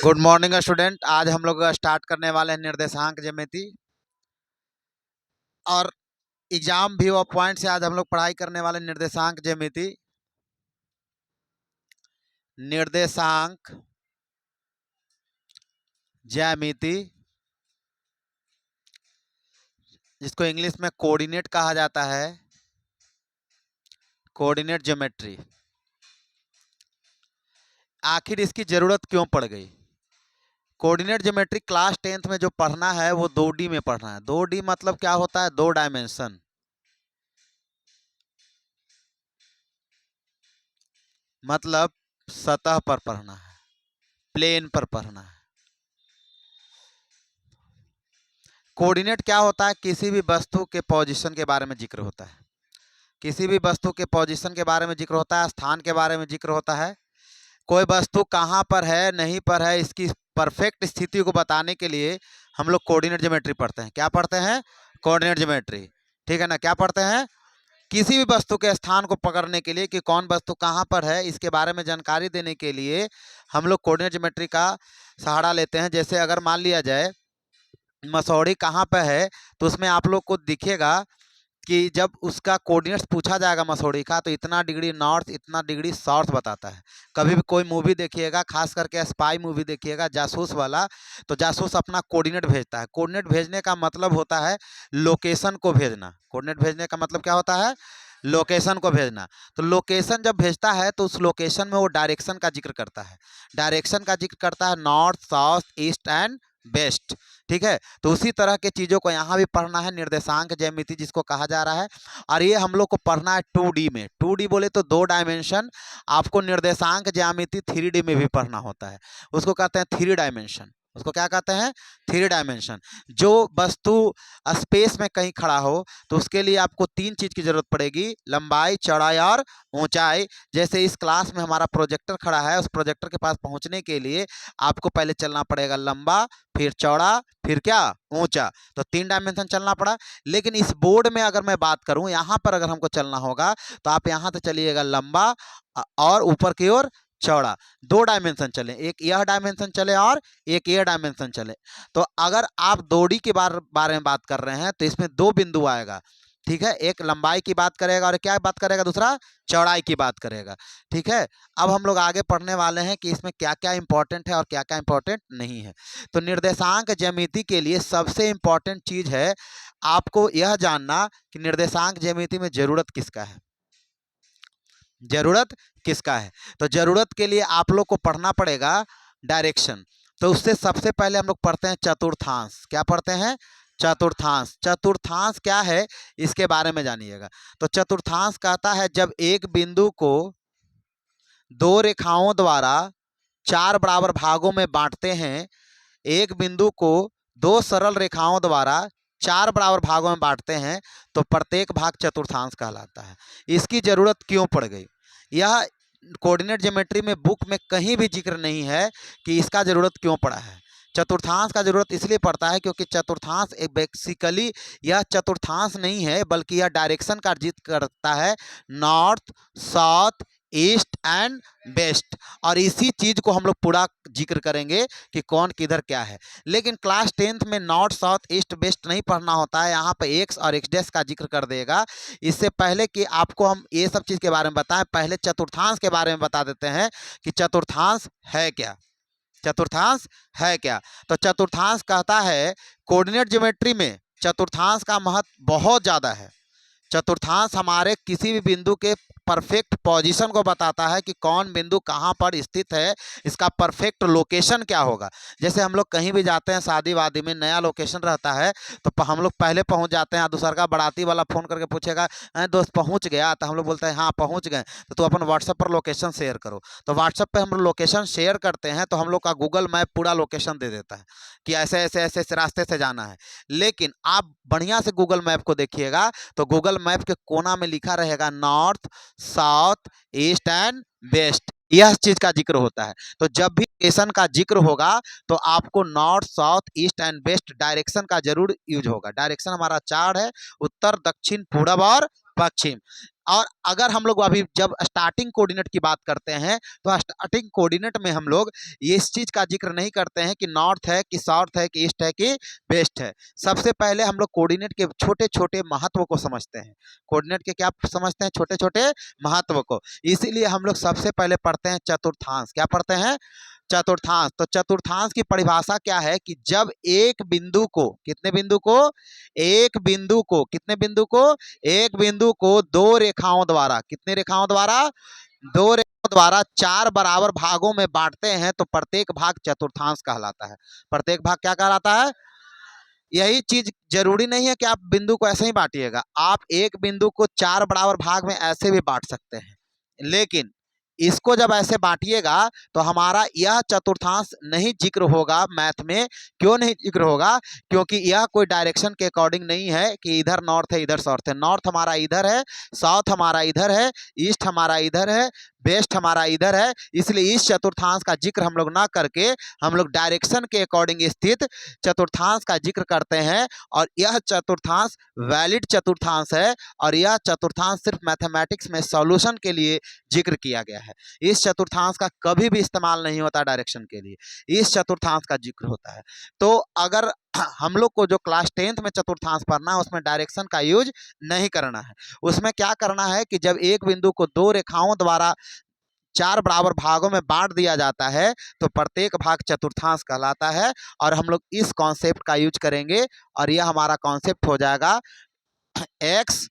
Good morning student. आज हम लोग स्टार्ट करने वाले हैं निर्देशांक ज्यामिति और एग्जाम व्यू ऑफ पॉइंट से आज हम लोग पढ़ाई करने वाले निर्देशांक ज्यामिति जिसको इंग्लिश में कोऑर्डिनेट कहा जाता है, कोऑर्डिनेट ज्योमेट्री। आखिर इसकी जरूरत क्यों पड़ गई? कोऑर्डिनेट ज्योमेट्री क्लास 10th में जो पढ़ना है वो 2D में पढ़ना है। 2D मतलब क्या होता है? 2 डायमेंशन। मतलब सतह पर पढ़ना है, प्लेन पर पढ़ना है। कोऑर्डिनेट क्या होता है? किसी भी वस्तु के पोजीशन के बारे में जिक्र होता है, किसी भी वस्तु के पोजीशन के बारे में जिक्र होता है, स्थान के बारे में जिक्र होता है। कोई वस्तु कहाँ पर है, नहीं पर है, इसकी परफेक्ट स्थिति को बताने के लिए हम लोग कोऑर्डिनेट ज्योमेट्री पढ़ते हैं। क्या पढ़ते हैं? Coordinate geometry. ठीक है ना? क्या पढ़ते हैं? किसी भी वस्तु के स्थान को पकड़ने के लिए कि कौन वस्तु कहाँ पर है, इसके बारे में जानकारी देने के लिए हम लोग कोऑर्डिनेट ज्योमेट्री का सहारा लेते हैं। जैसे अगर मान लिया जाए मसौड़ी कहाँ पर है, तो उसमें आप लोग को दिखेगा कि जब उसका कोऑर्डिनेट्स पूछा जाएगा मसौड़ी का, तो इतना डिग्री नॉर्थ, इतना डिग्री साउथ बताता है। कभी भी कोई मूवी देखिएगा, खास करके स्पाई मूवी देखिएगा, जासूस वाला, तो जासूस अपना कोऑर्डिनेट भेजता है। कोऑर्डिनेट भेजने का मतलब होता है लोकेशन को भेजना। कोऑर्डिनेट भेजने का मतलब क्या होता है? लोकेशन को भेजना। तो लोकेशन जब भेजता है तो उस लोकेशन में वो डायरेक्शन का जिक्र करता है। डायरेक्शन का जिक्र करता है north, south, east and west. ठीक है, तो उसी तरह के चीज़ों को यहाँ भी पढ़ना है, निर्देशांक ज्यामिति जिसको कहा जा रहा है। और ये हम लोग को पढ़ना है 2D में। 2D बोले तो 2 डायमेंशन। आपको निर्देशांक ज्यामिति 3D में भी पढ़ना होता है, उसको कहते हैं 3 डायमेंशन। उसको क्या कहते हैं? 3 डायमेंशन। जो वस्तु स्पेस में कहीं खड़ा हो तो उसके लिए आपको 3 चीज़ की जरूरत पड़ेगी: लंबाई, चौड़ाई और ऊंचाई। जैसे इस क्लास में हमारा प्रोजेक्टर खड़ा है, उस प्रोजेक्टर के पास पहुंचने के लिए आपको पहले चलना पड़ेगा लंबा, फिर चौड़ा, फिर क्या? ऊंचा। तो 3 डायमेंशन चलना पड़ा। लेकिन इस बोर्ड में अगर मैं बात करूं, यहाँ पर अगर हमको चलना होगा तो आप यहाँ से चलिएगा लंबा और ऊपर की ओर चौड़ा। 2 डायमेंशन चले, एक यह डायमेंशन चले और एक यह डायमेंशन चले। तो अगर आप 2D के बारे में बात कर रहे हैं तो इसमें 2 बिंदु आएगा। ठीक है, एक लंबाई की बात करेगा और क्या बात करेगा? दूसरा चौड़ाई की बात करेगा। ठीक है, अब हम लोग आगे पढ़ने वाले हैं कि इसमें क्या क्या इंपॉर्टेंट है और क्या क्या इंपॉर्टेंट नहीं है। तो निर्देशांक ज्यामिति के लिए सबसे इंपॉर्टेंट चीज है आपको यह जानना कि निर्देशांक ज्यामिति में जरूरत किसका है। जरूरत किसका है? तो जरूरत के लिए आप लोग को पढ़ना पड़ेगा डायरेक्शन। तो उससे सबसे पहले हम लोग पढ़ते हैं चतुर्थांश। क्या पढ़ते हैं? चतुर्थांश। चतुर्थांश क्या है इसके बारे में जानिएगा। तो चतुर्थांश कहता है जब एक बिंदु को 2 रेखाओं द्वारा 4 बराबर भागों में बांटते हैं। एक बिंदु को 2 सरल रेखाओं द्वारा 4 बराबर भागों में बांटते हैं तो प्रत्येक भाग चतुर्थांश कहलाता है। इसकी जरूरत क्यों पड़ गई? यह कोऑर्डिनेट ज्योमेट्री में बुक में कहीं भी जिक्र नहीं है कि इसका जरूरत क्यों पड़ा है। चतुर्थांश का जरूरत इसलिए पड़ता है क्योंकि चतुर्थांश एक बेसिकली यह चतुर्थांश नहीं है, बल्कि यह डायरेक्शन का जिक्र करता है, north, south, east and west. और इसी चीज को हम लोग पूरा जिक्र करेंगे कि कौन किधर क्या है। लेकिन क्लास 10th में नॉर्थ, साउथ, ईस्ट, वेस्ट नहीं पढ़ना होता है। यहाँ पे एक्स और एक्स डैश का जिक्र कर देगा। इससे पहले कि आपको हम ये सब चीज के बारे में बताएं, पहले चतुर्थांश के बारे में बता देते हैं कि चतुर्थांश है क्या। चतुर्थांश है क्या? तो चतुर्थांश कहता है कोऑर्डिनेट ज्योमेट्री में चतुर्थांश का महत्व बहुत ज्यादा है। चतुर्थांश हमारे किसी भी बिंदु के परफेक्ट पोजीशन को बताता है कि कौन बिंदु कहाँ पर स्थित है, इसका परफेक्ट लोकेशन क्या होगा। जैसे हम लोग कहीं भी जाते हैं, शादी वादी में नया लोकेशन रहता है तो हम लोग पहले पहुंच जाते हैं। दूसरा का बाराती वाला फ़ोन करके पूछेगा, दोस्त पहुंच गया? तो हम लोग बोलते हैं हाँ पहुंच गए। तो तू अपन व्हाट्सएप पर लोकेशन शेयर करो। तो व्हाट्सएप पर हम लोग लोकेशन शेयर करते हैं तो हम लोग का गूगल मैप पूरा लोकेशन दे देता है कि ऐसे ऐसे ऐसे ऐसे रास्ते से जाना है। लेकिन आप बढ़िया से गूगल मैप को देखिएगा तो गूगल मैप के कोना में लिखा रहेगा north, south, east and west. यह चीज का जिक्र होता है। तो जब भी लोकेशन का जिक्र होगा तो आपको north, south, east and west direction का जरूर यूज होगा। डायरेक्शन हमारा 4 है: उत्तर, दक्षिण, पूर्व और पश्चिम। और अगर हम लोग अभी जब स्टार्टिंग कोऑर्डिनेट की बात करते हैं तो स्टार्टिंग कोऑर्डिनेट में हम लोग ये इस चीज का जिक्र नहीं करते हैं कि नॉर्थ है कि साउथ है कि ईस्ट है कि वेस्ट है। सबसे पहले हम लोग कोऑर्डिनेट के छोटे छोटे महत्व को समझते हैं। कोऑर्डिनेट के क्या समझते हैं? छोटे छोटे महत्व को। इसीलिए हम लोग सबसे पहले पढ़ते हैं चतुर्थांश। क्या पढ़ते हैं? चतुर्थांश। तो चतुर्थांश की परिभाषा क्या है कि जब एक बिंदु को, कितने बिंदु को? एक बिंदु को, कितने बिंदु को? एक बिंदु को दो रेखाओं द्वारा, कितने रेखाओं द्वारा? दो रेखाओं द्वारा चार बराबर भागों में बांटते हैं तो प्रत्येक भाग चतुर्थांश कहलाता है। प्रत्येक भाग क्या कहलाता है? यही चीज जरूरी नहीं है कि आप बिंदु को ऐसे ही बांटिएगा, आप एक बिंदु को चार बराबर भाग में ऐसे भी बांट सकते हैं, लेकिन इसको जब ऐसे बांटिएगा तो हमारा यह चतुर्थांश नहीं जिक्र होगा मैथ में। क्यों नहीं जिक्र होगा? क्योंकि यह कोई डायरेक्शन के अकॉर्डिंग नहीं है कि इधर नॉर्थ है इधर साउथ है। नॉर्थ हमारा इधर है, साउथ हमारा इधर है, ईस्ट हमारा इधर है, वेस्ट हमारा इधर है। इसलिए इस चतुर्थांश का जिक्र हम लोग ना करके हम लोग डायरेक्शन के अकॉर्डिंग स्थित चतुर्थांश का जिक्र करते हैं। और यह चतुर्थांश वैलिड चतुर्थांश है और यह चतुर्थांश सिर्फ मैथमेटिक्स में सॉल्यूशन के लिए जिक्र किया गया है। इस चतुर्थांश का कभी भी इस्तेमाल नहीं होता डायरेक्शन के लिए, इस चतुर्थांश का जिक्र होता है। तो अगर हम लोग को जो क्लास 10th में चतुर्थांश पढ़ना है उसमें डायरेक्शन का यूज नहीं करना है। उसमें क्या करना है कि जब एक बिंदु को दो रेखाओं द्वारा चार बराबर भागों में बांट दिया जाता है तो प्रत्येक भाग चतुर्थांश कहलाता है। और हम लोग इस कॉन्सेप्ट का यूज करेंगे और यह हमारा कॉन्सेप्ट हो जाएगा एक्स,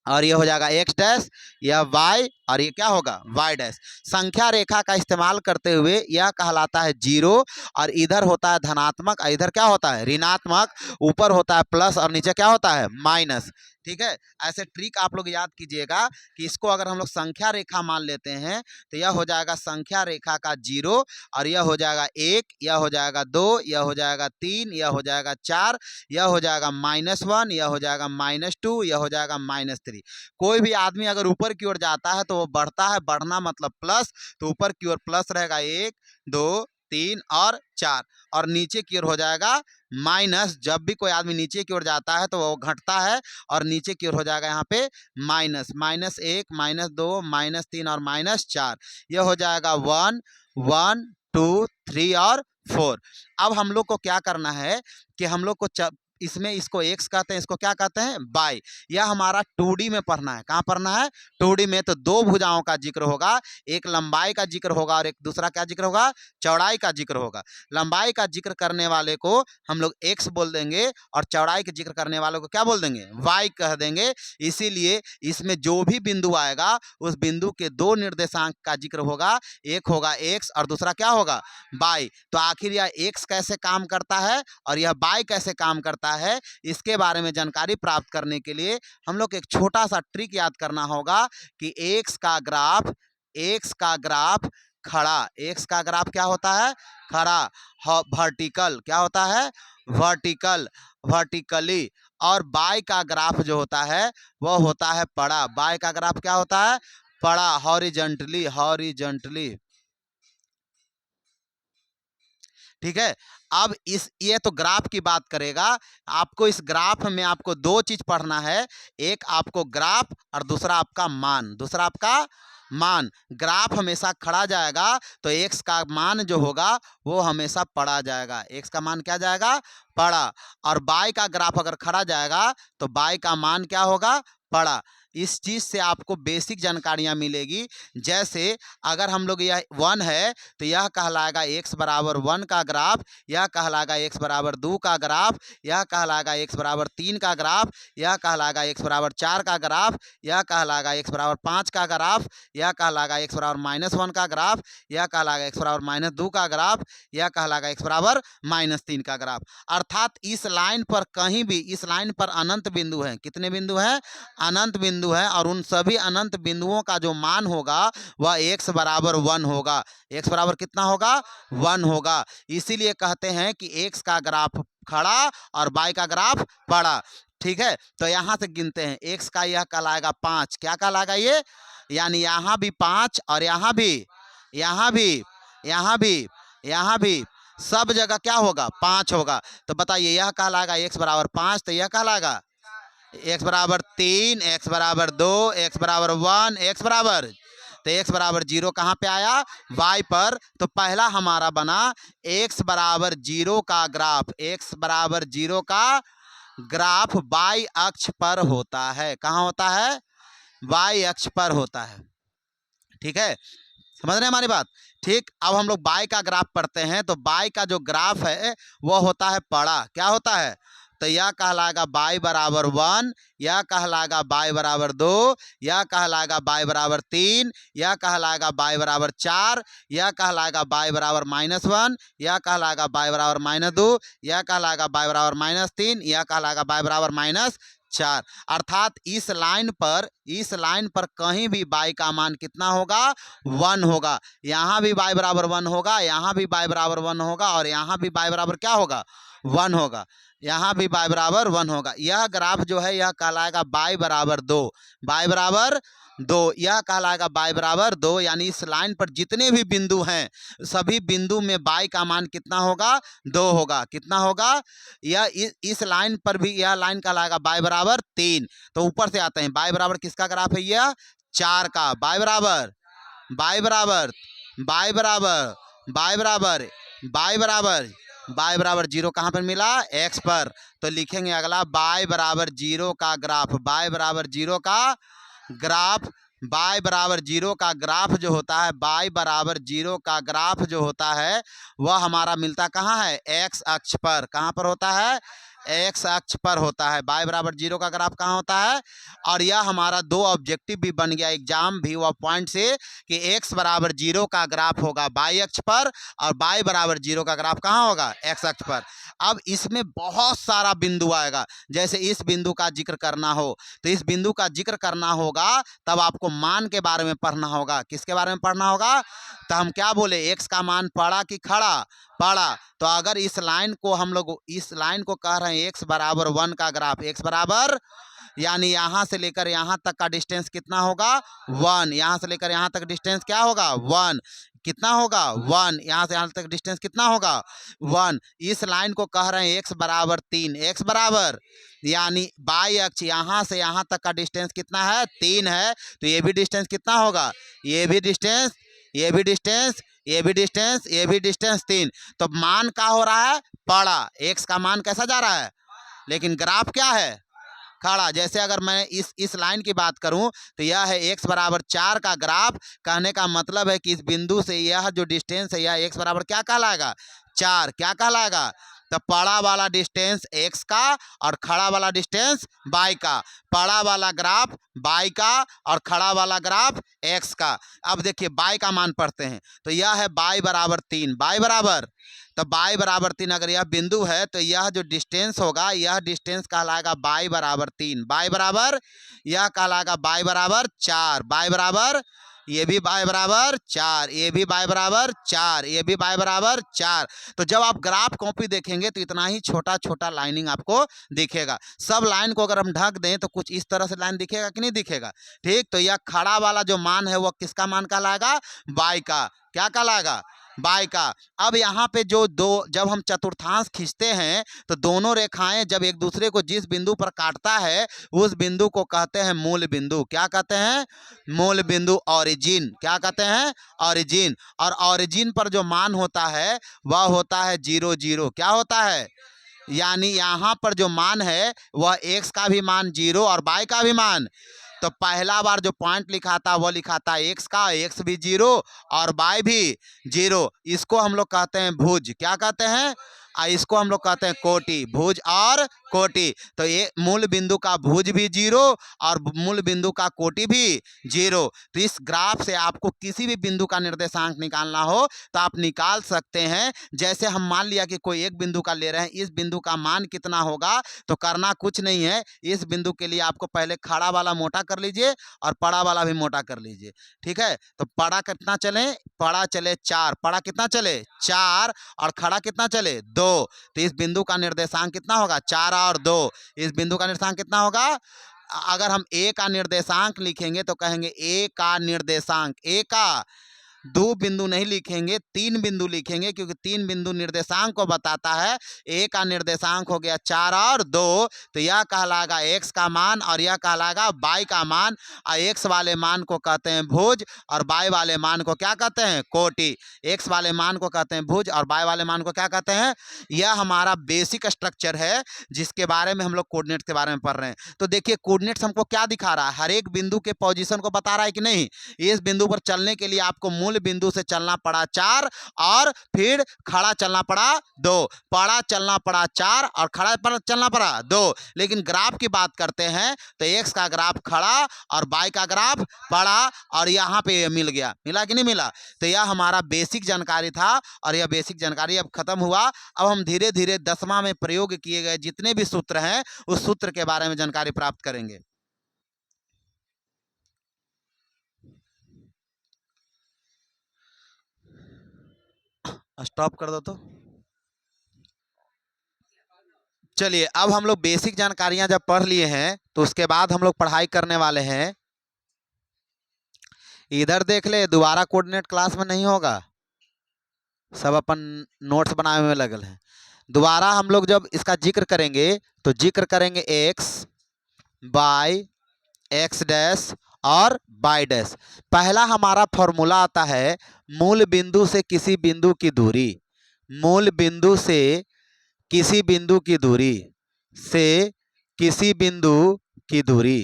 और ये हो जाएगा एक्स डैश, यह वाई, और ये क्या होगा? Y dash. संख्या रेखा का इस्तेमाल करते हुए यह कहलाता है जीरो, और इधर होता है धनात्मक और इधर क्या होता है? ऋणात्मक। ऊपर होता है प्लस और नीचे क्या होता है? माइनस। ठीक है, ऐसे ट्रिक आप लोग याद कीजिएगा कि इसको अगर हम लोग संख्या रेखा मान लेते हैं तो यह हो जाएगा संख्या रेखा का जीरो, और यह हो जाएगा एक, यह हो जाएगा दो, यह हो जाएगा तीन, यह हो जाएगा चार, यह हो जाएगा -1, यह हो जाएगा -2, यह हो जाएगा -3। कोई भी आदमी अगर ऊपर की ओर जाता है तो वो बढ़ता है, बढ़ना मतलब प्लस, तो ऊपर की ओर प्लस रहेगा 1 2 3 और 4, और नीचे की ओर हो जाएगा माइनस। जब भी कोई आदमी नीचे की ओर जाता है तो वो घटता है और नीचे की ओर हो जाएगा यहाँ पे माइनस, -1 -2 -3 और -4। यह हो जाएगा 1 1 2 3 और 4। अब हम लोग को क्या करना है कि हम लोग को इसमें इसको एक्स कहते हैं, इसको क्या कहते हैं? बाई। यह हमारा 2D में पढ़ना है। कहाँ पढ़ना है? 2D में। तो दो भुजाओं का जिक्र होगा, एक लंबाई का जिक्र होगा और एक दूसरा क्या जिक्र होगा? चौड़ाई का जिक्र होगा। लंबाई का जिक्र करने वाले को हम लोग एक्स बोल देंगे और चौड़ाई का जिक्र करने वालों को क्या बोल देंगे? वाई कह देंगे। इसीलिए इसमें जो भी बिंदु आएगा उस बिंदु के दो निर्देशांक का जिक्र होगा, एक होगा एक्स और दूसरा क्या होगा? बाई। तो आखिर यह एक्स कैसे काम करता है और यह बाई कैसे काम करता है, इसके बारे में जानकारी प्राप्त करने के लिए हम लोग एक छोटा सा ट्रिक याद करना होगा कि एक्स का ग्राफ, एक्स का ग्राफ खड़ा, एक्स का ग्राफ क्या होता है? खड़ा। वर्टिकल क्या होता है? Vertical, vertically. और बाई का ग्राफ जो होता है वह होता है पड़ा। बाई का ग्राफ क्या होता है? पड़ा, हॉरिजॉन्टली, हॉरिजॉन्टली। ठीक है। अब इस ये तो ग्राफ की बात करेगा। आपको इस ग्राफ में आपको दो चीज पढ़ना है, एक आपको ग्राफ और दूसरा आपका मान। दूसरा आपका मान। ग्राफ हमेशा खड़ा जाएगा तो एक्स का मान जो होगा वो हमेशा पड़ा जाएगा। एक्स का मान क्या जाएगा? पड़ा। और बाई का ग्राफ अगर खड़ा जाएगा तो बाई का मान क्या होगा? पड़ा। इस चीज से आपको बेसिक जानकारियां मिलेगी। जैसे अगर हम लोग यह 1 है तो यह कहलाएगा x बराबर 1 का ग्राफ, यह कहलाएगा x बराबर 2 का ग्राफ, यह कहलाएगा x बराबर 3 का ग्राफ, यह कहलाएगा x बराबर 4 का ग्राफ, यह कहलाएगा x बराबर 5 का ग्राफ, यह कहलाएगा x बराबर -1 का ग्राफ, यह कहलाएगा x बराबर -2 का ग्राफ, यह कहलाएगा x बराबर -3 का ग्राफ। अर्थात इस लाइन पर कहीं भी, इस लाइन पर अनंत बिंदु हैं। कितने बिंदु हैं? अनंत बिंदु है, और उन सभी अनंत बिंदुओं का जो मान होगा वह x बराबर 1 होगा। x बराबर कितना होगा? 1 होगा। इसीलिए कहते हैं कि x का ग्राफ खड़ा और y का ग्राफ पड़ा। ठीक है, तो यहां से गिनते हैं। x का यह कहलाएगा 5। क्या कहलाएगा ये? यानी यहां भी 5 और यहां भी, यहां भी, यहां भी, यहां भी, सब जगह क्या होगा? 5 होगा। तो बताइए यह कहलाएगा x बराबर 5, तो यह कहलाएगा एक्स बराबर 3, एक्स बराबर 2, एक्स बराबर 1, एक्स बराबर, तो एक्स बराबर 0 कहाँ पे आया, वाई पर। तो पहला हमारा बना एक्स बराबर 0 का ग्राफ, एक्स बराबर 0 का ग्राफ वाई अक्ष पर होता है। कहाँ होता है, वाई अक्ष पर होता है। ठीक है, समझ रहे हैं हमारी बात। ठीक, अब हम लोग बाई का ग्राफ पढ़ते हैं। तो बाई का जो ग्राफ है वो होता है पड़ा, क्या होता है, तो यह कहलाएगा बाई बराबर 1, यह कहलाएगा बाई बराबर 2, यह कहलाएगा बाई बराबर 3, यह कहलाएगा बाई बराबर 4, यह कहलाएगा बाई बराबर -1, यह कहलाएगा बाई बराबर -2, यह कहलाएगा बाई बराबर -3, यह कहलाएगा बाई बराबर -4। अर्थात इस लाइन पर कहीं भी बाई का मान कितना होगा, 1 होगा। यहाँ भी बाई बराबर 1 होगा, यहाँ भी बाई बराबर 1 होगा, और यहाँ भी बाई बराबर क्या होगा, 1 होगा। यहाँ भी बाई बराबर 1 होगा। यह ग्राफ जो है यह कहलाएगा बाई बराबर 2, बाई बराबर 2, यह कहलाएगा बाई बराबर 2। यानी इस लाइन पर जितने भी बिंदु हैं सभी बिंदु में बाई का मान कितना होगा, 2 होगा। कितना होगा, यह इस लाइन पर भी यह लाइन कहलाएगा बाई बराबर 3। तो ऊपर से आते हैं, बाई बराबर किसका ग्राफ है, यह 4 का। बाई बराबर, बाई बराबर, बाई बराबर, बाई बराबर, बाई बराबर, बाई बराबर 0 कहाँ पर मिला, एक्स पर। तो लिखेंगे अगला बाई बराबर 0 का ग्राफ, बाई बराबर 0 का ग्राफ, बाई बराबर 0 का ग्राफ जो होता है, बाई बराबर 0 का ग्राफ जो होता है वह हमारा मिलता कहाँ है, एक्स अक्ष पर। कहाँ पर होता है, एक्स अक्ष पर होता है। बाई बराबर 0 का ग्राफ कहाँ होता है, और यह हमारा 2 ऑब्जेक्टिव भी बन गया एग्जाम भी हुआ पॉइंट से कि एक्स बराबर 0 का ग्राफ होगा बाई अक्ष पर, और बाई बराबर 0 का ग्राफ कहाँ होगा, एक्स अक्ष पर। अब इसमें बहुत सारा बिंदु आएगा। जैसे इस बिंदु का जिक्र करना हो तो इस बिंदु का जिक्र करना होगा, तब आपको मान के बारे में पढ़ना होगा। किसके बारे में पढ़ना होगा, तो हम क्या बोले, एक्स का मान पड़ा कि खड़ा, पड़ा। तो अगर इस लाइन को हम लोग इस लाइन को कह रहे हैं एक्स बराबर 1 का ग्राफ, एक्स बराबर यानी यहाँ से लेकर यहाँ तक का डिस्टेंस कितना होगा, 1। यहाँ से लेकर यहाँ तक डिस्टेंस क्या होगा, 1। कितना होगा, 1। यहाँ से यहाँ तक डिस्टेंस कितना होगा, 1। इस लाइन को कह रहे हैं एक्स बराबर 3, एक्स बराबर यानी बाई अक्ष यहाँ से यहाँ तक का डिस्टेंस कितना है, 3 है। तो ये भी डिस्टेंस कितना होगा, ये भी डिस्टेंस, ये भी डिस्टेंस, ये भी डिस्टेंस, ये भी डिस्टेंस 3। तो मान क्या हो रहा है, पड़ा, एक्स का मान कैसा जा रहा है, लेकिन ग्राफ क्या है, खड़ा। जैसे अगर मैं इस लाइन की बात करूं तो यह है एक्स बराबर 4 का ग्राफ। कहने का मतलब है कि इस बिंदु से यह जो डिस्टेंस है यह एक्स बराबर क्या कहलाएगा, 4। क्या कहलाएगा, तो पड़ा वाला डिस्टेंस एक्स का और खड़ा वाला डिस्टेंस बाई का। पड़ा वाला ग्राफ बाई का और खड़ा वाला ग्राफ एक्स का। अब देखिए बाई का मान पढ़ते हैं, तो यह है बाई बराबर 3, बाई बराबर, तो बाई बराबर 3 अगर यह बिंदु है तो यह जो डिस्टेंस होगा यह डिस्टेंस कहलाएगा बाई बराबर 3। बाई बराबर यह कहलाएगा बाई बराबर 4, बाई बराबर, ये भी बाई बराबर 4, ये भी बाई बराबर 4, ये भी बाई बराबर 4। तो जब आप ग्राफ कॉपी देखेंगे तो इतना ही छोटा छोटा लाइनिंग आपको दिखेगा। सब लाइन को अगर हम ढक दें तो कुछ इस तरह से लाइन दिखेगा कि नहीं दिखेगा। ठीक, तो यह खड़ा वाला जो मान है वह किसका मान कहलाएगा, बाई का। क्या कहलाएगा, बाई का। अब यहाँ पे जो जब हम चतुर्थांश खींचते हैं तो दोनों रेखाएं जब एक दूसरे को जिस बिंदु पर काटता है उस बिंदु को कहते हैं मूल बिंदु। क्या कहते हैं, मूल बिंदु, ऑरिजिन। क्या कहते हैं, ऑरिजिन। और ऑरिजिन पर जो मान होता है वह होता है 0 0। क्या होता है, यानी यहाँ पर जो मान है वह एक्स का भी मान 0 और बाई का भी मान। तो पहला बार जो पॉइंट लिखा था वह लिखा था एक्स का, एक्स भी 0 और बाई भी 0। इसको हम लोग कहते हैं भुज। क्या कहते हैं, इसको हम लोग कहते हैं कोटि, भुज और कोटि। तो ये मूल बिंदु का भुज भी 0 और मूल बिंदु का कोटि भी 0। तो इस ग्राफ से आपको किसी भी बिंदु का निर्देशांक निकालना हो तो आप निकाल सकते हैं। जैसे हम मान लिया कि कोई एक बिंदु का ले रहे हैं, इस बिंदु का मान कितना होगा, तो करना कुछ नहीं है। इस बिंदु के लिए आपको पहले खड़ा वाला मोटा कर लीजिए और पड़ा वाला भी मोटा कर लीजिए। ठीक है, तो पड़ा कितना चले, पड़ा चले 4, पड़ा कितना चले 4 और खड़ा कितना चले 2। तो इस बिंदु का निर्देशांक कितना होगा, 4 और 2। इस बिंदु का निर्देशांक कितना होगा, अगर हम ए का निर्देशांक लिखेंगे तो कहेंगे ए का निर्देशांक, ए का 2 बिंदु नहीं लिखेंगे, 3 बिंदु लिखेंगे, क्योंकि 3 बिंदु निर्देशांक को बताता है। ए का निर्देशांक हो गया 4 और 2, तो यह कहलाएगा x का मान और यह कहलाएगा y का मान। और x वाले मान को कहते हैं भुज और y वाले मान को क्या कहते हैं, कोटि। x वाले मान को कहते हैं भुज और y वाले मान को क्या कहते हैं। यह हमारा बेसिक स्ट्रक्चर है जिसके बारे में हम लोग कोऑर्डिनेट के बारे में पढ़ रहे हैं। तो देखिए कोऑर्डिनेट्स हमको क्या दिखा रहा है, हर एक बिंदु के पोजीशन को बता रहा है कि नहीं। इस बिंदु पर चलने के लिए आपको मूल बिंदु से चलना पड़ा 4 और फिर खड़ा चलना पड़ा 2, पड़ा चलना पड़ा 4 और खड़ा पर चलना पड़ा 2। लेकिन ग्राफ की बात करते हैं तो x का ग्राफ खड़ा और y का ग्राफ पड़ा और यहाँ पे मिल गया, मिला कि नहीं मिला। तो यह हमारा बेसिक जानकारी था और यह बेसिक जानकारी अब खत्म हुआ। अब हम धीरे धीरे 10वां में प्रयोग किए गए जितने भी सूत्र हैं उस सूत्र के बारे में जानकारी प्राप्त करेंगे। स्टॉप कर दो तो। चलिए अब हम लोग बेसिक जानकारियां जब पढ़ लिए हैं तो उसके बाद हम लोग पढ़ाई करने वाले हैं। इधर देख ले, दोबारा कोऑर्डिनेट क्लास में नहीं होगा, सब अपन नोट्स बनाने में लगल हैं। दोबारा हम लोग जब इसका जिक्र करेंगे तो जिक्र करेंगे x बाय x डैश और y डैश। पहला हमारा फॉर्मूला आता है मूल बिंदु से किसी बिंदु की दूरी, मूल बिंदु से किसी बिंदु की दूरी से किसी बिंदु की दूरी,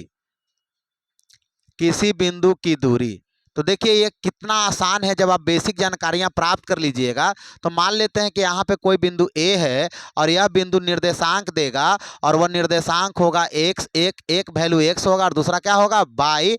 किसी बिंदु की दूरी। तो देखिए ये कितना आसान है। जब आप बेसिक जानकारियां प्राप्त कर लीजिएगा तो मान लेते हैं कि यहाँ पे कोई बिंदु A है और यह बिंदु निर्देशांक देगा और वह निर्देशांक होगा x, एक वैल्यू x होगा और दूसरा क्या होगा y,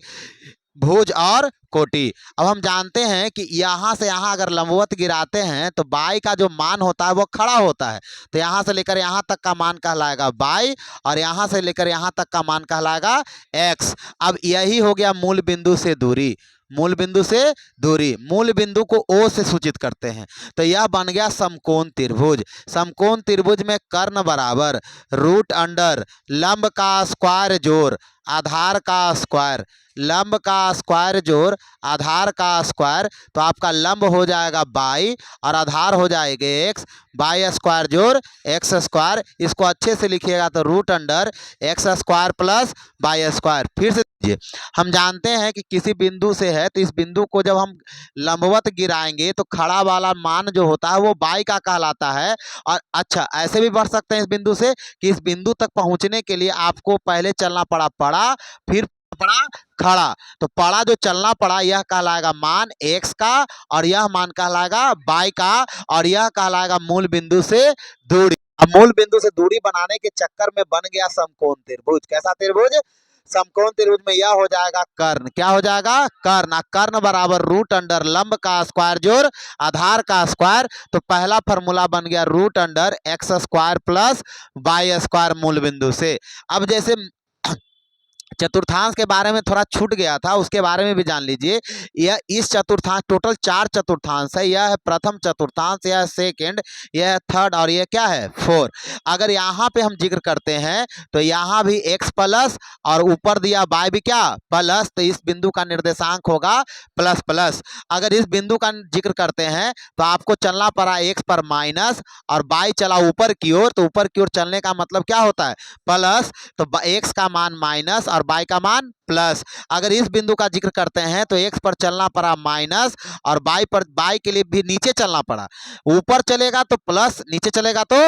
भुज और कोटि। अब हम जानते हैं कि यहाँ से यहाँ अगर लंबवत गिराते हैं तो y का जो मान होता है वो खड़ा होता है, तो यहाँ से लेकर यहाँ तक का मान कहलाएगा y और यहाँ से लेकर यहाँ तक का मान कहलाएगा x। अब यही हो गया मूल बिंदु से दूरी, मूल बिंदु से दूरी, मूल बिंदु को O से सूचित करते हैं। तो यह बन गया समकोण त्रिभुज। समकोण त्रिभुज में कर्ण बराबर रूट अंडर लंब का स्क्वायर जोड़ आधार का स्क्वायर, लंब का स्क्वायर जोड़ आधार का स्क्वायर। तो आपका लंब हो जाएगा y और आधार हो जाएगा x, y स्क्वायर जोड़ x स्क्वायर। इसको अच्छे से लिखिएगा तो root under x square plus y square. फिर से हम जानते हैं कि किसी बिंदु से है तो इस बिंदु को जब हम लंबवत गिराएंगे तो खड़ा वाला मान जो होता है वो y का कहलाता है। और अच्छा ऐसे भी बढ़ सकते हैं इस बिंदु से कि इस बिंदु तक पहुंचने के लिए आपको पहले चलना पड़ा फिर पड़ा खड़ा। तो पड़ा जो चलना पड़ा यह कहलाएगा मान x का और यह मान कहलाएगा y का और यह कहलाएगा मूल बिंदु से दूरी। अब मूल बिंदु से दूरी बनाने के चक्कर में बन गया समकोण त्रिभुज। कैसा त्रिभुज, समकोण त्रिभुज में यह हो जाएगा कर्ण। क्या हो जाएगा, कर्ण। कर्ण बराबर रूट अंडर लंब का स्क्वायर जोड़ आधार का स्क्वायर। तो पहला फॉर्मूला बन गया root under x square plus y square मूल बिंदु से। अब जैसे चतुर्थांश के बारे में थोड़ा छूट गया था उसके बारे में भी जान लीजिए। यह इस चतुर्थांश टोटल 4 चतुर्थांश है। यह है प्रथम चतुर्थांश, यह है सेकेंड, यह है थर्ड और यह क्या है 4। अगर यहाँ पे हम जिक्र करते हैं तो यहाँ भी x प्लस और ऊपर दिया y भी क्या प्लस, तो इस बिंदु का निर्देशांक होगा प्लस प्लस। अगर इस बिंदु का जिक्र करते हैं तो आपको चलना पड़ा x पर माइनस और y चला ऊपर की ओर, तो ऊपर की ओर चलने का मतलब क्या होता है प्लस। तो x का मान माइनस और y का मान प्लस। अगर इस बिंदु का जिक्र करते हैं तो x पर चलना पड़ा माइनस और y के लिए भी नीचे चलना पड़ा। ऊपर चलेगा तो प्लस, नीचे चलेगा तो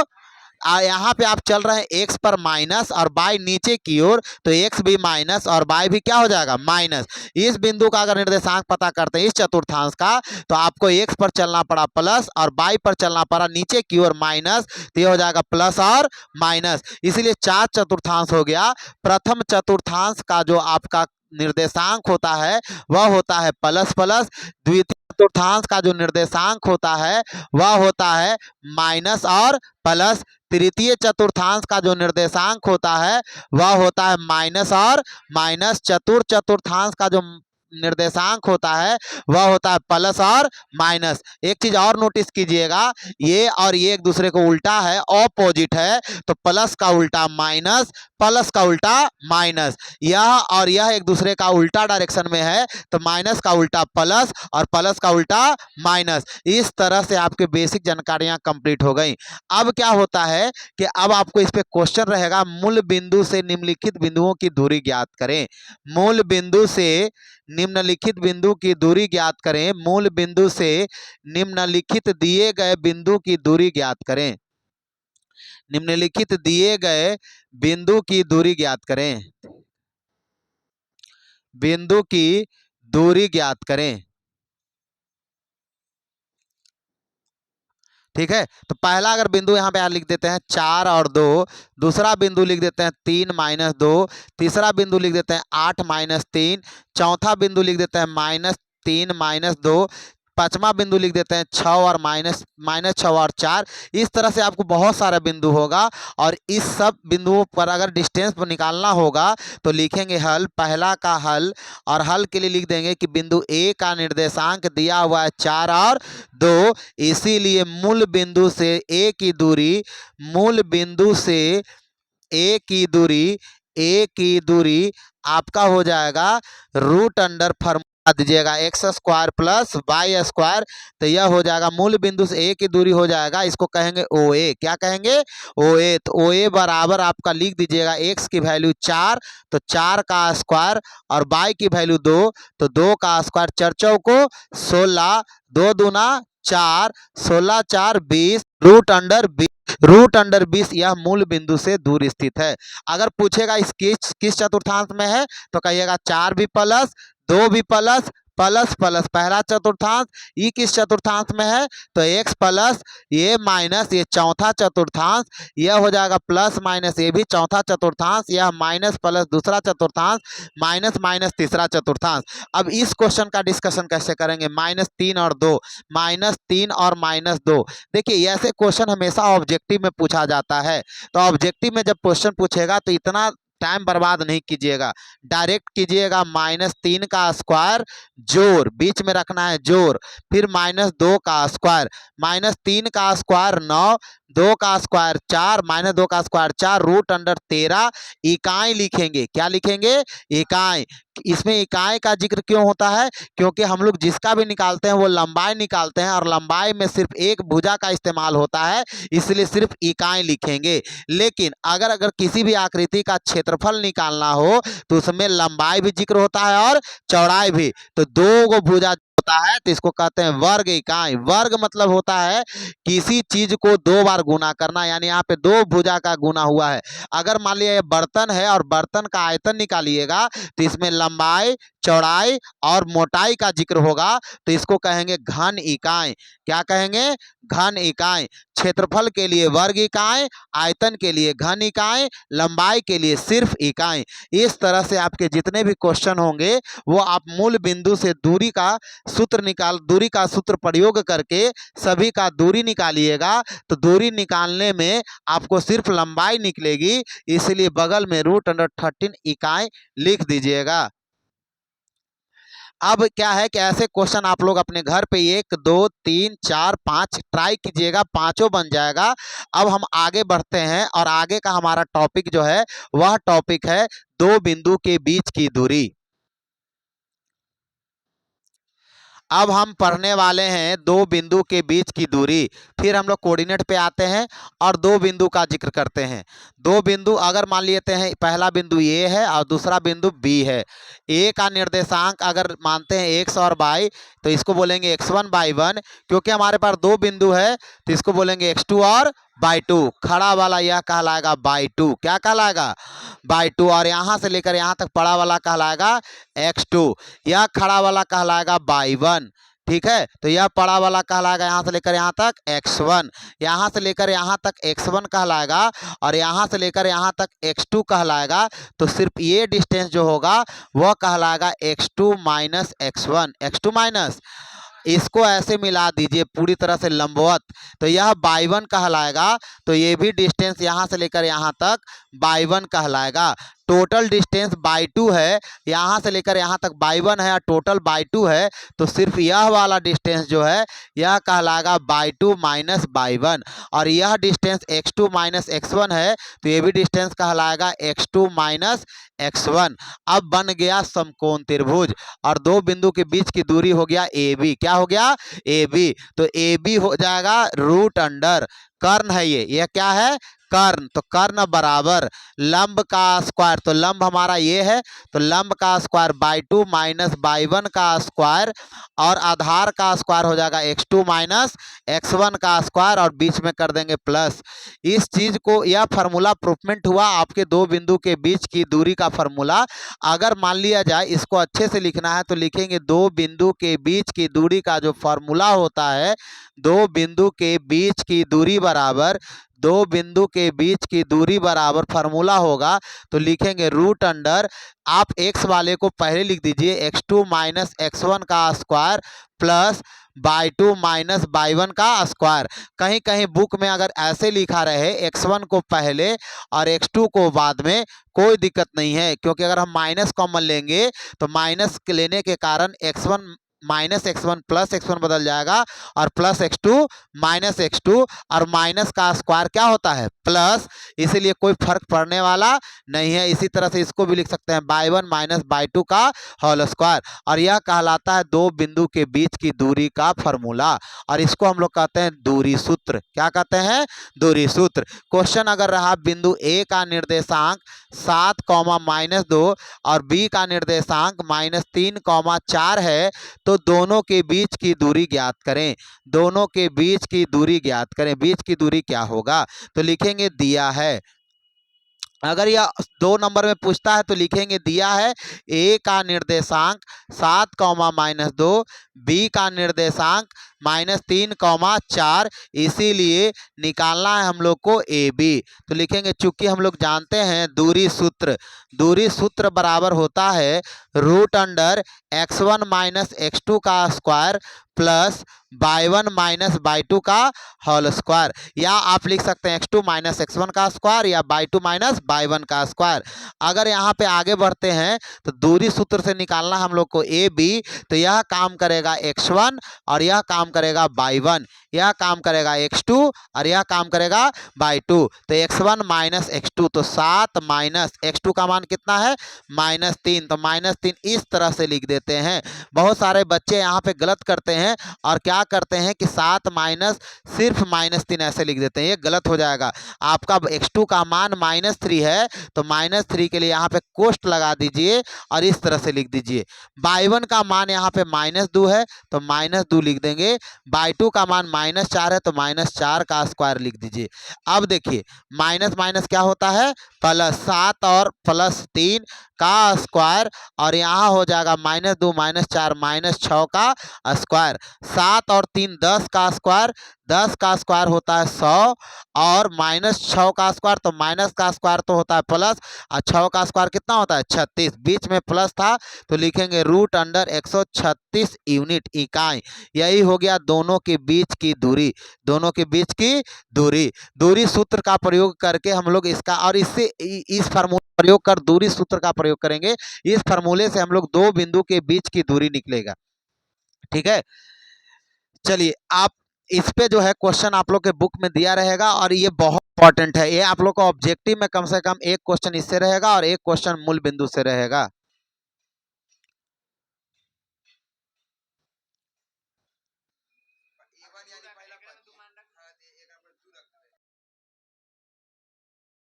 यहाँ पे आप चल रहे हैं x पर माइनस और y नीचे की ओर, तो x भी माइनस और y भी क्या हो जाएगा माइनस। इस बिंदु का अगर निर्देशांक पता करते हैं इस चतुर्थांश का तो आपको x पर चलना पड़ा प्लस और y पर चलना पड़ा नीचे की ओर माइनस, तो ये हो जाएगा प्लस और माइनस। इसीलिए 4 चतुर्थांश हो गया। प्रथम चतुर्थांश का जो आपका निर्देशांक होता है वह होता है प्लस प्लस। द्वितीय चतुर्थांश का जो निर्देशांक होता है वह होता है माइनस और प्लस। तृतीय चतुर्थांश का जो निर्देशांक होता है वह होता है माइनस और माइनस। चतुर्थ चतुर्थांश का जो निर्देशांक होता है वह होता है प्लस और माइनस। एक चीज और नोटिस कीजिएगा, ये और ये एक दूसरे को उल्टा है, ऑपोजिट है। तो प्लस का उल्टा माइनस, प्लस का उल्टा माइनस, यह और यह एक दूसरे का उल्टा डायरेक्शन में है, तो माइनस का उल्टा प्लस और प्लस का उल्टा माइनस। इस तरह से आपके बेसिक जानकारियां कंप्लीट हो गई। अब क्या होता है कि अब आपको इस पे क्वेश्चन रहेगा, मूल बिंदु से निम्नलिखित बिंदुओं की दूरी ज्ञात करें। मूल बिंदु से निम्नलिखित बिंदु की दूरी ज्ञात करें। मूल बिंदु से निम्नलिखित दिए गए बिंदु की दूरी ज्ञात करें। निम्नलिखित दिए गए बिंदु की दूरी ज्ञात करें। बिंदु की दूरी ज्ञात करें। ठीक है, तो पहला अगर बिंदु यहाँ पे लिख देते हैं 4 और 2, दूसरा बिंदु लिख देते हैं 3 माइनस 2, तीसरा बिंदु लिख देते हैं 8 माइनस 3, चौथा बिंदु लिख देते हैं -3 माइनस 2, पांचवा बिंदु लिख देते हैं 6 और -6 और 4। इस तरह से आपको बहुत सारा बिंदु होगा और इस सब बिंदुओं पर अगर डिस्टेंस पर निकालना होगा तो लिखेंगे हल। पहला का हल, और हल के लिए लिख देंगे कि बिंदु ए का निर्देशांक दिया हुआ है 4 और 2, इसीलिए मूल बिंदु से ए की दूरी, मूल बिंदु से ए की दूरी, ए की दूरी आपका हो जाएगा रूट अंडर फॉर्मूला दीजिएगा X square plus Y square, तो यह हो जाएगा मूल बिंदु से ए की दूरी हो जाएगा, इसको कहेंगे ओ ए। क्या कहेंगे? ओ ए। तो ओ ए बराबर आपका लिख दीजिएगा एक्स की वैल्यू 4, तो 4 का स्क्वायर, और वाई की वैल्यू 2, तो 2 का स्क्वायर, 4 चौको 16, 2 दूना 4, 16 4 20, रूट अंडर 20 यह मूल बिंदु से दूर स्थित है। अगर पूछेगा इस किस चतुर्थांश में है, तो कहिएगा 4 भी प्लस 2 भी प्लस प्लस प्लस, पहला चतुर्थांश। ये किस चतुर्थांश में है, तो x प्लस ये माइनस ये चौथा चतुर्थांश, यह हो जाएगा प्लस माइनस ये भी चौथा चतुर्थांश, यह माइनस प्लस दूसरा चतुर्थांश, माइनस माइनस तीसरा चतुर्थांश। अब इस क्वेश्चन का डिस्कशन कैसे करेंगे? -3 और 2, -3 और -2। देखिए ऐसे क्वेश्चन हमेशा ऑब्जेक्टिव में पूछा जाता है, तो ऑब्जेक्टिव में जब क्वेश्चन पूछेगा तो इतना टाइम बर्बाद नहीं कीजिएगा, डायरेक्ट कीजिएगा। -3 का स्क्वायर जोड़, बीच में रखना है जोड़, फिर -2 का स्क्वायर, -3 का स्क्वायर 9, 2 का स्क्वायर 4, -2 का स्क्वायर 4, रूट अंडर 13। इकाई लिखेंगे, क्या लिखेंगे? इकाई। इसमें इकाई का जिक्र क्यों होता है? क्योंकि हम लोग जिसका भी निकालते हैं वो लंबाई निकालते हैं, और लंबाई में सिर्फ एक भुजा का इस्तेमाल होता है, इसलिए सिर्फ इकाई लिखेंगे। लेकिन अगर किसी भी आकृति का क्षेत्रफल निकालना हो तो उसमें लंबाई भी जिक्र होता है और चौड़ाई भी। तो 2 गो भुजा होता है तो इसको कहते हैं वर्ग इकाई। वर्ग मतलब होता है किसी चीज को 2 बार गुना करना, यानी यहाँ पे 2 भुजा का गुना हुआ है। अगर मान लिया ये बर्तन है और बर्तन का आयतन निकालिएगा तो इसमें लंबाई, चौड़ाई और मोटाई का जिक्र होगा, तो इसको कहेंगे घन इकाई। क्या कहेंगे? घन इकाई। क्षेत्रफल के लिए वर्ग इकाई, आयतन के लिए घन इकाई, लंबाई के लिए सिर्फ इकाई। इस तरह से आपके जितने भी क्वेश्चन होंगे वो आप मूल बिंदु से दूरी का सूत्र प्रयोग करके सभी का दूरी निकालिएगा, तो दूरी निकालने में आपको सिर्फ लंबाई निकलेगी, इसलिए बगल में √13 इकाई लिख दीजिएगा। अब क्या है कि ऐसे क्वेश्चन आप लोग अपने घर पे 1 2 3 4 5 ट्राई कीजिएगा, पांचों बन जाएगा। अब हम आगे बढ़ते हैं और आगे का हमारा टॉपिक जो है वह टॉपिक है 2 बिंदु के बीच की दूरी। अब हम पढ़ने वाले हैं 2 बिंदु के बीच की दूरी। फिर हम लोग कोऑर्डिनेट पे आते हैं और 2 बिंदु का जिक्र करते हैं। 2 बिंदु अगर मान लेते हैं, पहला बिंदु ए है और दूसरा बिंदु बी है। ए का निर्देशांक अगर मानते हैं x और y, तो इसको बोलेंगे x1/1। क्योंकि हमारे पास 2 बिंदु है तो इसको बोलेंगे x2 और y2। खड़ा वाला यह कहलाएगा y2। क्या कहलाएगा? y2। और यहाँ से लेकर यहाँ तक पड़ा वाला कहलाएगा x2। यह खड़ा वाला कहलाएगा y1। ठीक है, तो यह पड़ा वाला कहलाएगा यहाँ से लेकर यहाँ तक x1, यहाँ से लेकर यहाँ तक x1 कहलाएगा, और यहाँ से लेकर यहाँ तक x2 कहलाएगा। तो सिर्फ ये डिस्टेंस जो होगा वह कहलाएगा x2 minus x1। x2 minus, इसको ऐसे मिला दीजिए पूरी तरह से लंबवत, तो यह y1 कहलाएगा। तो ये भी डिस्टेंस यहाँ से लेकर यहाँ तक y1 कहलाएगा। टोटल डिस्टेंस बाई 2 है, यहाँ से लेकर यहाँ तक बाई 1 है और टोटल बाई 2 है, तो सिर्फ यह वाला डिस्टेंस जो है यह कहलाएगा बाई 2 माइनस बाई 1। और यह डिस्टेंस x2 माइनस x1 है, तो ये भी डिस्टेंस कहलाएगा x2 माइनस x1। अब बन गया समकोण त्रिभुज और दो बिंदु के बीच की दूरी हो गया AB। क्या हो गया? AB। तो AB हो जाएगा रूट अंडर, कर्ण है ये क्या है? कर्ण। तो कर्ण बराबर लंब का स्क्वायर, तो लंब हमारा ये है, तो लंब का स्क्वायर बाई 2 माइनस बाई 1 का स्क्वायर और आधार का स्क्वायर हो जाएगा x2 माइनस x1 का स्क्वायर और बीच में कर देंगे प्लस। इस चीज को, यह फार्मूला प्रूफमेंट हुआ आपके दो बिंदु के बीच की दूरी का फार्मूला। अगर मान लिया जाए इसको अच्छे से लिखना है तो लिखेंगे दो बिंदु के बीच की दूरी का जो फार्मूला होता है, दो बिंदु के बीच की दूरी बराबर, दो बिंदु के बीच की दूरी बराबर फार्मूला होगा तो लिखेंगे रूट अंडर, आप x वाले को पहले लिख दीजिए x2 माइनस x1 का square plus by 2 minus by 1 का स्क्वायर। कहीं कहीं बुक में अगर ऐसे लिखा रहे x1 को पहले और x2 को बाद में, कोई दिक्कत नहीं है, क्योंकि अगर हम माइनस कॉमन लेंगे तो माइनस लेने के कारण x1 minus x1 plus x1 बदल जाएगा और प्लस x2 माइनस x2, और माइनस का स्क्वायर क्या होता है? प्लस, इसीलिए कोई फर्क पड़ने वाला नहीं है। इसी तरह से इसको भी लिख सकते हैं बाई 1 माइनस बाई 2 का होल स्क्वायर, और यह कहलाता है दो बिंदु के बीच की दूरी का फॉर्मूला, और इसको हम लोग कहते हैं दूरी सूत्र। क्या कहते हैं? दूरी सूत्र। क्वेश्चन अगर रहा बिंदु ए का निर्देशांक 7 कॉमा माइनस 2 और बी का निर्देशांक माइनस 3 कॉमा 4 है, तो दोनों के बीच की दूरी ज्ञात करें। दोनों के बीच की दूरी ज्ञात करें। बीच की दूरी क्या होगा? तो लिखेंगे दिया है। अगर यह 2 नंबर में पूछता है तो लिखेंगे दिया है ए का निर्देशांक 7 कॉमा माइनस 2, बी का निर्देशांक माइनस 3 कॉमा 4, इसीलिए निकालना है हम लोग को ए बी। तो लिखेंगे, चूंकि हम लोग जानते हैं दूरी सूत्र, दूरी सूत्र बराबर होता है root under x1 minus x2 का square plus by 1 minus by 2 का होल स्क्वायर, या आप लिख सकते हैं x2 माइनस x1 का स्क्वायर या बाई 2 माइनस बाई 1 का स्क्वायर। अगर यहाँ पे आगे बढ़ते हैं तो दूरी सूत्र से निकालना हम लोग को ए बी, तो यह काम करेगा x1 और यह काम करेगा बाई 1, यह काम करेगा x2 और यह काम करेगा बाई 2, तो x1 माइनस x2, तो 7 माइनस x2 का मान कितना है? माइनस 3, तो माइनस 3 इस तरह से लिख देते हैं। बहुत सारे बच्चे यहाँ पे गलत करते हैं और क्या करते हैं कि 7 माइनस सिर्फ माइनस 3 ऐसे लिख देते हैं, ये गलत हो जाएगा। आपका x2 का मान माइनस 3 है तो माइनस 3 के लिए यहाँ पे कोष्ट लगा दीजिए और इस तरह से लिख दीजिए। बाई 1 का मान यहाँ पे माइनस 2 है तो माइनस 2 लिख देंगे। बाई 2 का मान माइनस 4 है तो माइनस 4 का स्क्वायर लिख दीजिए। अब देखिए माइनस माइनस क्या होता है? प्लस, 7 और प्लस 3 का स्क्वायर, और यहाँ हो जाएगा माइनस 2 माइनस 4 माइनस 6 का स्क्वायर। 7 और 3 10 का स्क्वायर, 10 का स्क्वायर होता है 100, और माइनस 6 का स्क्वायर, तो माइनस का स्क्वायर तो होता है प्लस, और 6 का स्क्वायर कितना होता है? 36, बीच में प्लस था तो लिखेंगे रूट अंडर 136 यूनिट इकाई। यही हो गया दोनों के बीच की दूरी, दोनों के बीच की दूरी। दूरी सूत्र का प्रयोग करके हम लोग इसका, और इससे इस फार्मूला प्रयोग कर दूरी सूत्र का प्रयोग करेंगे। इस फार्मूले से हम लोग दो बिंदु के बीच की दूरी निकलेगा। ठीक है, चलिए आप इस पे जो है क्वेश्चन आप लोग के बुक में दिया रहेगा और ये बहुत इंपॉर्टेंट है। ये आप लोग को ऑब्जेक्टिव में कम से कम एक क्वेश्चन इससे रहेगा और एक क्वेश्चन मूल बिंदु से रहेगा।